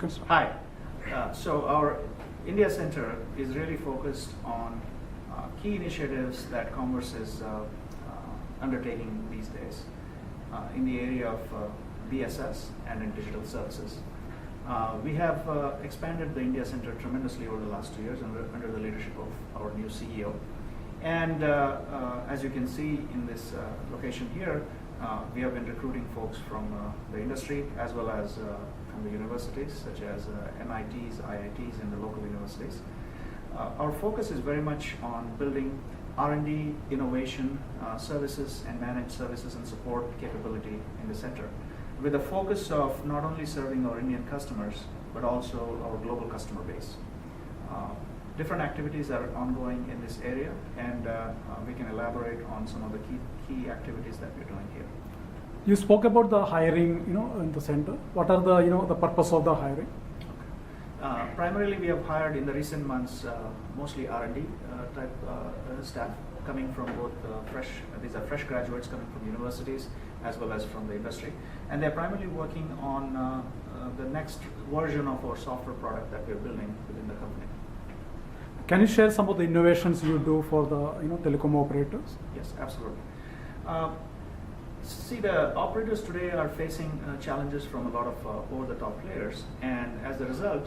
can start. Hi. So our India Center is really focused on key initiatives that Comverse is undertaking these days in the area of BSS and in digital services. We have expanded the India Center tremendously over the last 2 years under the leadership of our new CEO. And as you can see in this location here, we have been recruiting folks from the industry as well as from the universities such as MITs, IITs, and the local universities. Our focus is very much on building R&D, innovation, services and managed services and support capability in the center, with a focus of not only serving our Indian customers, but also our global customer base. Different activities are ongoing in this area, and we can elaborate on some of the key activities that we're doing here. You spoke about the hiring, in the center. What are the, the purpose of the hiring? Primarily, we have hired in the recent months mostly R&D type staff coming from both these are fresh graduates coming from universities as well as from the industry, and they're primarily working on the next version of our software product that we're building within the company. Can you share some of the innovations you do for the telecom operators? Yes, absolutely. See, the operators today are facing challenges from a lot of over-the-top players, and as a result,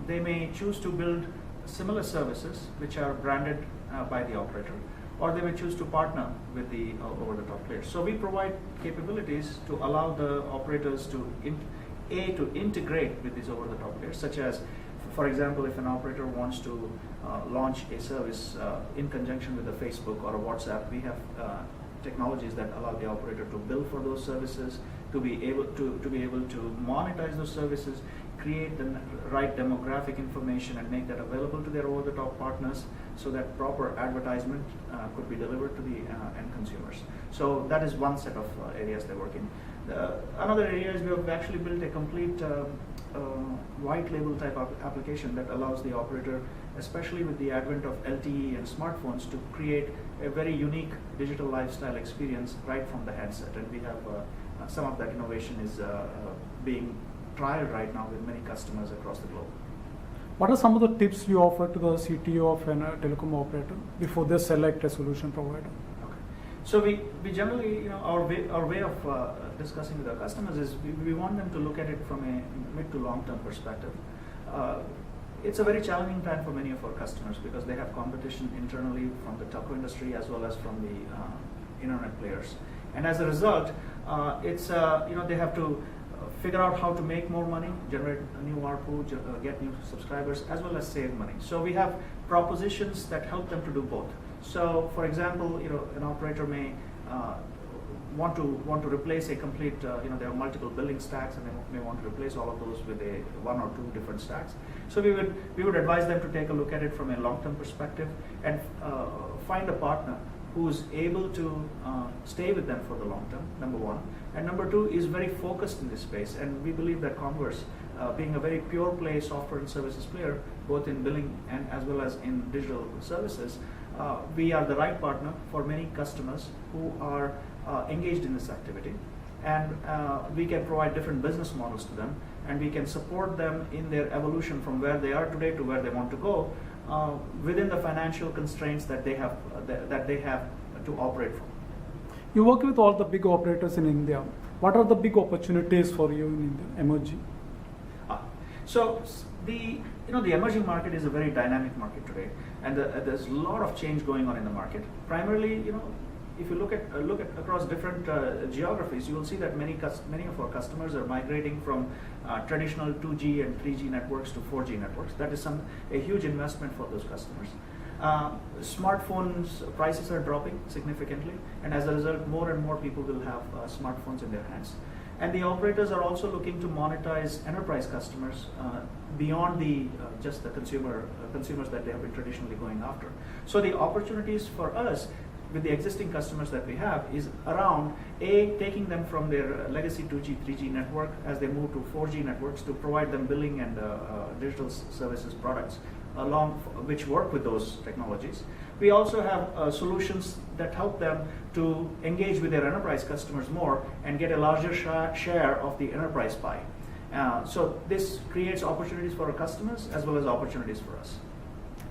they may choose to build similar services which are branded by the operator, or they may choose to partner with the over-the-top players. So we provide capabilities to allow the operators to integrate with these over-the-top players, such as, for example, if an operator wants to launch a service in conjunction with a Facebook or a WhatsApp, we have technologies that allow the operator to bill for those services, to be able to monetize those services, create the right demographic information and make that available to their over-the-top partners so that proper advertisement could be delivered to the end consumers. So that is one set of areas they work in. Another area is we have actually built a complete white label type of application that allows the operator, especially with the advent of LTE and smartphones, to create a very unique digital lifestyle experience right from the handset. And we have some of that innovation is being trialed right now with many customers across the globe. What are some of the tips you offer to the CTO of a telecom operator before they select a solution provider? So we generally, our way of discussing with our customers is we want them to look at it from a mid to long term perspective. It's a very challenging time for many of our customers because they have competition internally from the telco industry as well as from the internet players, and as a result, it's they have to figure out how to make more money, generate a new ARPU, get new subscribers, as well as save money. So we have propositions that help them to do both. So, for example, an operator may want to replace a complete. There are multiple billing stacks, and they may want to replace all of those with one or two different stacks. So we would advise them to take a look at it from a long-term perspective and find a partner who's able to stay with them for the long term. Number one, and number two is very focused in this space. And we believe that Comverse, being a very pure play software and services player, both in billing and as well as in digital services. We are the right partner for many customers who are engaged in this activity, and we can provide different business models to them, and we can support them in their evolution from where they are today to where they want to go within the financial constraints that they have to operate from. You work with all the big operators in India. What are the big opportunities for you in India, emerging? So the emerging market is a very dynamic market today, and there's a lot of change going on in the market. Primarily, if you look at across different geographies, you will see that many of our customers are migrating from traditional 2G and 3G networks to 4G networks. That is a huge investment for those customers. Smartphones prices are dropping significantly, and as a result, more and more people will have smartphones in their hands. And the operators are also looking to monetize enterprise customers beyond just the consumers that they have been traditionally going after. So the opportunities for us with the existing customers that we have is around taking them from their legacy 2G, 3G network as they move to 4G networks to provide them billing and digital services products which work with those technologies. We also have solutions that help them to engage with their enterprise customers more and get a larger share of the enterprise pie. So this creates opportunities for our customers as well as opportunities for us.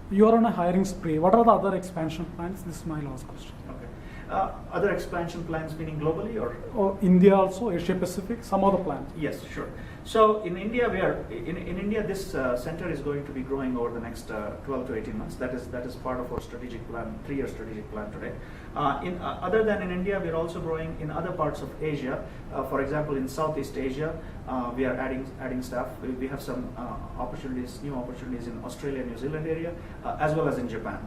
You are on a hiring spree. What are the other expansion plans? This is my last question. Okay. Other expansion plans meaning globally or? India also, Asia Pacific, some other plans? Yes, sure. So in India, in India this center is going to be growing over the next 12 to 18 months. That is part of our strategic plan, 3-year strategic plan today. Other than in India, we are also growing in other parts of Asia. For example, in Southeast Asia, we are adding staff. We have some opportunities, new opportunities in Australia, New Zealand area, as well as in Japan.